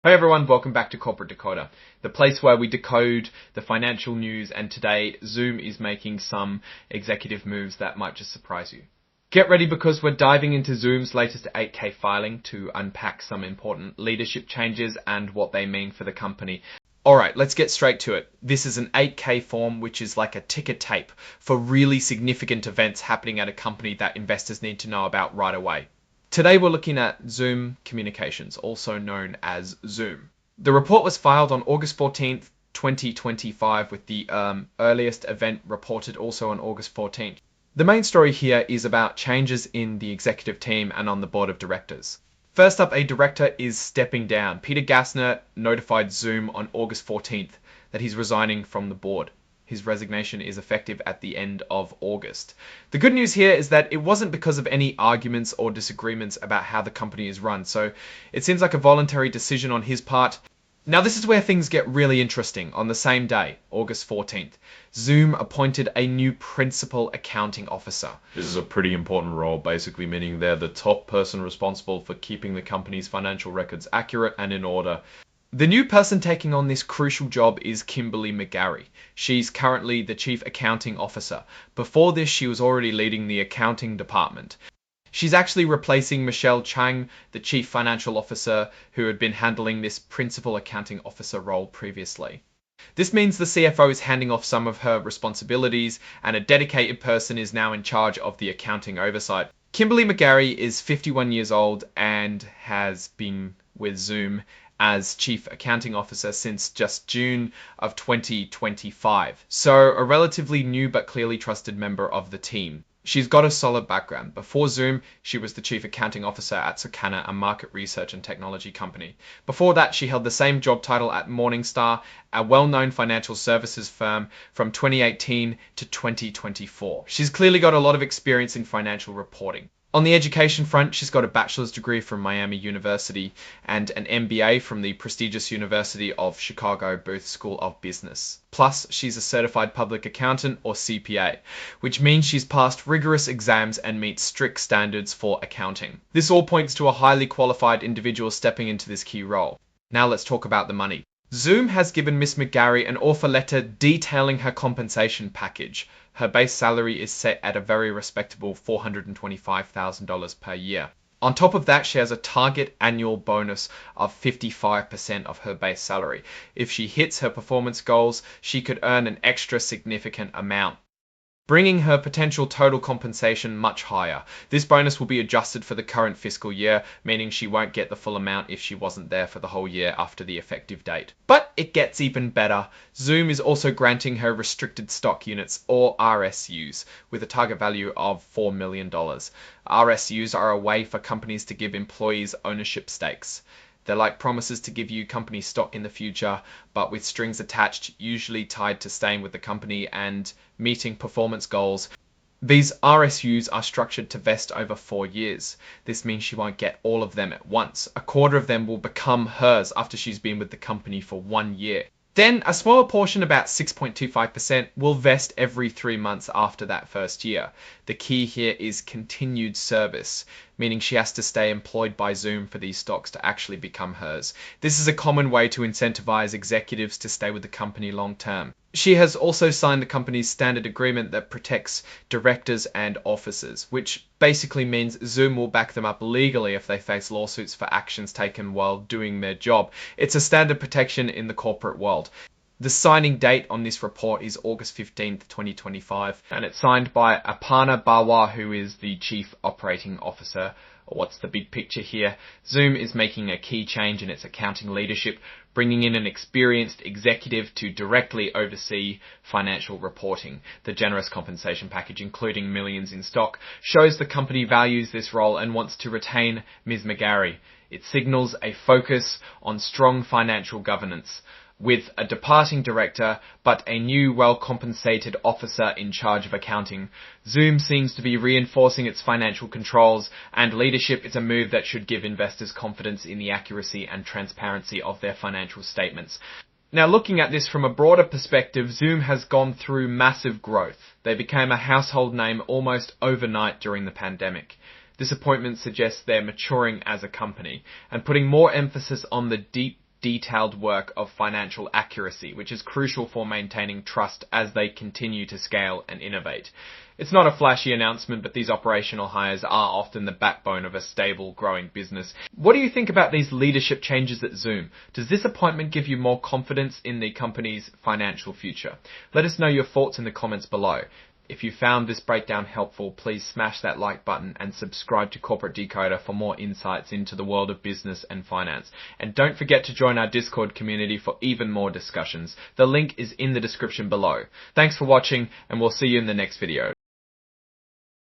Hey everyone, welcome back to Corporate Decoder, the place where we decode the financial news, and today Zoom is making some executive moves that might just surprise you. Get ready because we're diving into Zoom's latest 8K filing to unpack some important leadership changes and what they mean for the company. Alright, let's get straight to it. This is an 8K form, which is like a ticker tape for really significant events happening at a company that investors need to know about right away. Today we're looking at Zoom Communications, also known as Zoom. The report was filed on August 14th, 2025, with the earliest event reported also on August 14th. The main story here is about changes in the executive team and on the board of directors. First up, a director is stepping down. Peter Gassner notified Zoom on August 14th that he's resigning from the board. His resignation is effective at the end of August. The good news here is that it wasn't because of any arguments or disagreements about how the company is run, so it seems like a voluntary decision on his part. Now this is where things get really interesting. On the same day, August 14th, Zoom appointed a new principal accounting officer. This is a pretty important role, basically meaning they're the top person responsible for keeping the company's financial records accurate and in order. The new person taking on this crucial job is Kimberly McGarry. She's currently the Chief Accounting Officer. Before this, she was already leading the accounting department. She's actually replacing Michelle Chang, the Chief Financial Officer, who had been handling this Principal Accounting Officer role previously. This means the CFO is handing off some of her responsibilities, and a dedicated person is now in charge of the accounting oversight. Kimberly McGarry is 51 years old and has been with Zoom as Chief Accounting Officer since just June of 2025. So a relatively new but clearly trusted member of the team. She's got a solid background. Before Zoom, she was the Chief Accounting Officer at Sakana, a market research and technology company. Before that, she held the same job title at Morningstar, a well-known financial services firm, from 2018 to 2024. She's clearly got a lot of experience in financial reporting. On the education front, she's got a bachelor's degree from Miami University and an MBA from the prestigious University of Chicago Booth School of Business. Plus, she's a certified public accountant, or CPA, which means she's passed rigorous exams and meets strict standards for accounting. This all points to a highly qualified individual stepping into this key role. Now let's talk about the money. Zoom has given Miss McGarry an offer letter detailing her compensation package. Her base salary is set at a very respectable $425,000 per year. On top of that, she has a target annual bonus of 55% of her base salary. If she hits her performance goals, she could earn an extra significant amount, bringing her potential total compensation much higher. This bonus will be adjusted for the current fiscal year, meaning she won't get the full amount if she wasn't there for the whole year after the effective date. But it gets even better. Zoom is also granting her restricted stock units, or RSUs, with a target value of $4 million. RSUs are a way for companies to give employees ownership stakes. They're like promises to give you company stock in the future, but with strings attached, usually tied to staying with the company and meeting performance goals. These RSUs are structured to vest over 4 years. This means she won't get all of them at once. A quarter of them will become hers after she's been with the company for 1 year. Then a smaller portion, about 6.25%, will vest every 3 months after that first year. The key here is continued service, meaning she has to stay employed by Zoom for these stocks to actually become hers. This is a common way to incentivize executives to stay with the company long term. She has also signed the company's standard agreement that protects directors and officers, which basically means Zoom will back them up legally if they face lawsuits for actions taken while doing their job. It's a standard protection in the corporate world. The signing date on this report is August 15th, 2025, and it's signed by Aparna Bawa, who is the Chief Operating Officer. What's the big picture here? Zoom is making a key change in its accounting leadership, bringing in an experienced executive to directly oversee financial reporting. The generous compensation package, including millions in stock, shows the company values this role and wants to retain Ms. McGarry. It signals a focus on strong financial governance, with a departing director but a new well-compensated officer in charge of accounting. Zoom seems to be reinforcing its financial controls and leadership. It's a move that should give investors confidence in the accuracy and transparency of their financial statements. Now, looking at this from a broader perspective, Zoom has gone through massive growth. They became a household name almost overnight during the pandemic. This appointment suggests they're maturing as a company and putting more emphasis on the deep detailed work of financial accuracy, which is crucial for maintaining trust as they continue to scale and innovate. It's not a flashy announcement, but these operational hires are often the backbone of a stable, growing business. What do you think about these leadership changes at Zoom? Does this appointment give you more confidence in the company's financial future? Let us know your thoughts in the comments below. If you found this breakdown helpful, please smash that like button and subscribe to Corporate Decoder for more insights into the world of business and finance. And don't forget to join our Discord community for even more discussions. The link is in the description below. Thanks for watching, and we'll see you in the next video.